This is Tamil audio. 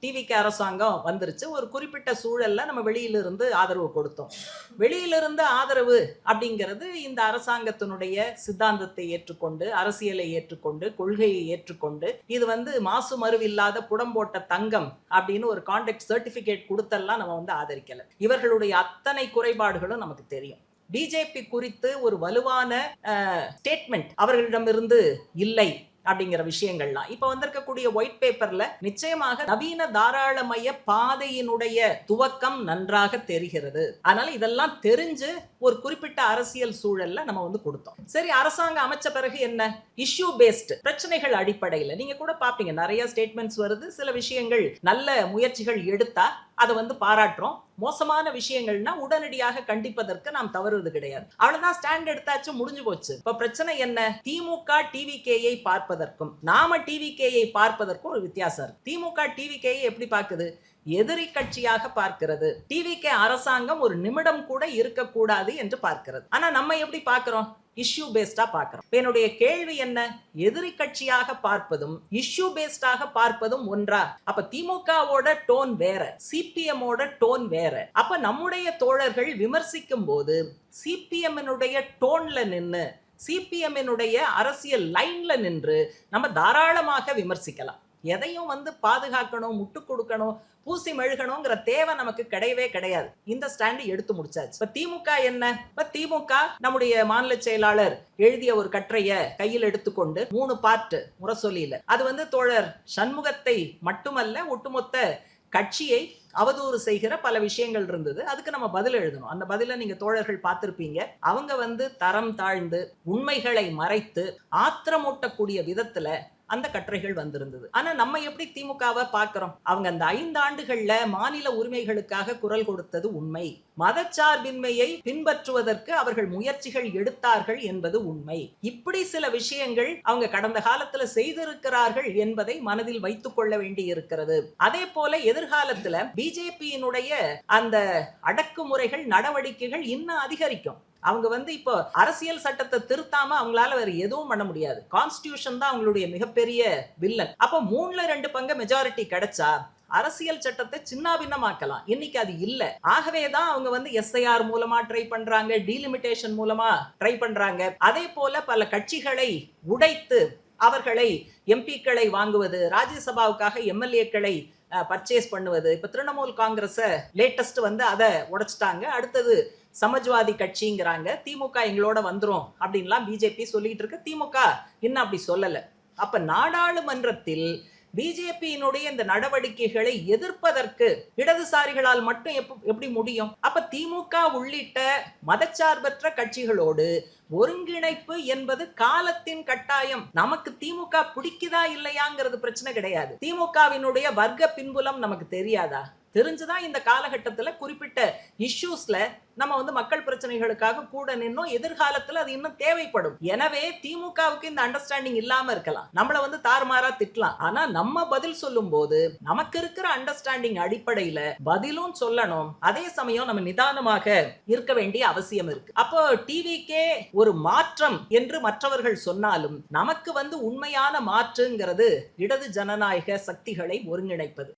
டிவிகே அரசாங்கம் வந்துருச்சு. ஒரு குறிப்பிட்ட சூழல்ல நம்ம வெளியிலிருந்து ஆதரவு கொடுத்தோம். வெளியிலிருந்து ஆதரவு அப்படிங்கிறது இந்த அரசாங்கத்தினுடைய சித்தாந்தத்தை ஏற்றுக்கொண்டு, அரசியலை ஏற்றுக்கொண்டு, கொள்கையை ஏற்றுக்கொண்டு, இது மாசு மறுவில்லாத புடம்போட்ட தங்கம் அப்படின்னு ஒரு கான்டாக்ட் சர்டிபிகேட் கொடுத்தெல்லாம் நம்ம ஆதரிக்கல. இவர்களுடைய அத்தனை குறைபாடுகளும் நமக்கு தெரியும். பிஜேபி குறித்து ஒரு வலுவான ஸ்டேட்மெண்ட் அவர்களிடமிருந்து இல்லை அப்படிங்கிற விஷயங்கள்லாம் இப்ப வந்திருக்கக்கூடிய ஒயிட் பேப்பர்ல நிச்சயமாக நவீன தாராளமய பாதையினுடைய துவக்கம் நன்றாக தெரிகிறது. அதனால இதெல்லாம் தெரிஞ்சு ஒரு குறிப்பிட்ட அரசியல் சூழல்ல நம்ம கொடுத்தோம். சரி, அரசாங்கம் அமைச்ச பிறகு என்ன? இஷ்யூ பேஸ்ட் பிரச்சனைகள் அடிப்படையில் நீங்க கூட பாப்பீங்க, நிறைய ஸ்டேட்மெண்ட்ஸ் வருது. சில விஷயங்கள் நல்ல முயற்சிகள் எடுத்தா அதை பாராட்டுறோம். மோசமான விஷயங்கள்னா உடனடியாக கண்டிப்பதற்கு நாம் தவறுவது கிடையாது. அவ்வளவுதான், ஸ்டாண்ட் எடுத்தாச்சு, முடிஞ்சு போச்சு. இப்ப பிரச்சனை என்ன? திமுக டிவிகேயை பார்ப்பதற்கும் நாம டிவிகேயை பார்ப்பதற்கும் ஒரு வித்தியாசம் இருக்கு. திமுக டிவிகேயை எப்படி பார்க்குது? எதிரி கட்சியாக பார்க்கிறது. டிவிகே அரசாங்கம் ஒரு நிமிடம் கூட இருக்கக்கூடாது என்று பார்க்கிறது. ஆனா நம்ம எப்படி பார்க்கிறோம்? இஷ்யூ பேஸ்டா பார்க்கிறோம். என்னுடைய கேள்வி என்ன? எதிரி கட்சியாக பார்ப்பதும் இஷ்யூ பேஸ்டாக பார்ப்பதும் ஒன்றா? அப்ப திமுகவோட டோன் வேற, சிபிஎம் ஓட டோன் வேற. அப்ப நம்முடைய தோழர்கள் விமர்சிக்கும் போது சிபிஎம் டோன்ல நின்னு, சிபிஎம் அரசியல் லைன்ல நின்று நம்ம தாராளமாக விமர்சிக்கலாம். எதையும் பாதுகாக்கணும், முட்டு கொடுக்கணும், பூசி மெழுகணுங்கிற தேவை நமக்கு கிடையவே கிடையாது. இந்த ஸ்டாண்ட் எடுத்து முடிச்சாச்சு. இப்ப திமுக என்ன? இப்ப திமுக நம்முடைய மாநில செயலாளர் எழுதிய ஒரு கட்டுரைய கையில் எடுத்துக்கொண்டு 3 பார்ட் முரசொலியில அது தோழர் சண்முகத்தை மட்டுமல்ல, ஒட்டுமொத்த கட்சியை அவதூறு செய்கிற பல விஷயங்கள் இருந்தது. அதுக்கு நம்ம பதில் எழுதணும். அந்த பதில நீங்க தோழர்கள் பார்த்திருப்பீங்க. அவங்க தரம் தாழ்ந்து உண்மைகளை மறைத்து ஆத்திரமூட்டக்கூடிய விதத்துல அந்த கட்டுரைகள் வந்திருந்தது. ஆனா நம்ம எப்படி திமுகவை பார்க்கிறோம்? அவங்க அந்த 5 ஆண்டுகள்ல மாநில உரிமைகளுக்காக குரல் கொடுத்தது உண்மை. மதச்சார்பின்மையை பின்பற்றுவதற்கு அவர்கள் முயற்சிகள் எடுத்தார்கள் என்பது உண்மை. இப்படி சில விஷயங்கள் அவங்க கடந்த காலத்துல செய்திருக்கிறார்கள் என்பதை மனதில் வைத்துக் கொள்ள வேண்டி இருக்கிறது. அதே போல எதிர்காலத்துல பிஜேபியினுடைய அந்த அடக்குமுறைகள், நடவடிக்கைகள் இன்னும் அதிகரிக்கும். அவங்க இப்போ அரசியல் சட்டத்தை திருத்தாம அவங்களால வேற எதுவும் பண்ண முடியாது. கான்ஸ்டிடியூஷன் தான் அவங்களுடைய மிகப்பெரிய வில்லன். அப்ப 3/2 பங்கு மெஜாரிட்டி கிடைச்சா அரசியல் சட்டத்தை சின்னாபின்னமாக்கலாம். இன்னைக்கு அது இல்ல. ஆகவேதான் அவங்க எஸ்ஐஆர் மூலமா ட்ரை பண்றாங்க, டீலிமிட்டேஷன் மூலமா ட்ரை பண்றாங்க. அதே போல பல கட்சிகளை உடைத்து அவர்களை எம்பிக்களை வாங்குவது, ராஜ்யசபாவுக்காக எம்எல்ஏக்களை பர்ச்சேஸ் பண்ணுவது. இப்ப திரிணாமுல் காங்கிரஸ் லேட்டஸ்ட் அதை உடைச்சிட்டாங்க. அடுத்தது சமாஜ்வாதி கட்சிங்கிறாங்க. திமுக எங்களோட வந்துரும் அப்படின்லாம் பிஜேபி சொல்லிட்டு இருக்கு. திமுக இன்னும் அப்படி சொல்லல. அப்ப நாடாளுமன்றத்தில் பிஜேபியினுடைய இந்த நடவடிக்கைகளை எதிர்ப்பதற்கு இடதுசாரிகளால் மட்டும் எப்படி முடியும்? அப்ப திமுக உள்ளிட்ட மதச்சார்பற்ற கட்சிகளோடு ஒருங்கிணைப்பு என்பது காலத்தின் கட்டாயம். நமக்கு திமுக பிடிக்குதா இல்லையாங்கிறது பிரச்சனை கிடையாது. திமுகவினுடைய வர்க்க பின்புலம் நமக்கு தெரியாதா? தெரிஞ்சுதான் இந்த காலகட்டத்துல குறிப்பிட்ட இஷ்யூஸ்ல நம்ம மக்கள் பிரச்சனைகளுக்காக கூட நின்னோம். எதிர்காலத்துல அது இன்னும் தேவைப்படும். எனவே திமுகவுக்கு இந்த அண்டர்ஸ்டாண்டிங் இல்லாம இருக்கலாம், நம்மள தாறுமாறா திட்டலாம். ஆனா நம்ம பதில் சொல்லும் போது நமக்கு இருக்கிற அண்டர்ஸ்டாண்டிங் அடிப்படையில பதிலும் சொல்லணும். அதே சமயம் நம்ம நிதானமாக இருக்க வேண்டிய அவசியம் இருக்கு. அப்போ டிவிக்கே ஒரு மாற்றம் என்று மற்றவர்கள் சொன்னாலும் நமக்கு உண்மையான மாற்றுங்கிறது இடது ஜனநாயக சக்திகளை ஒருங்கிணைப்பது.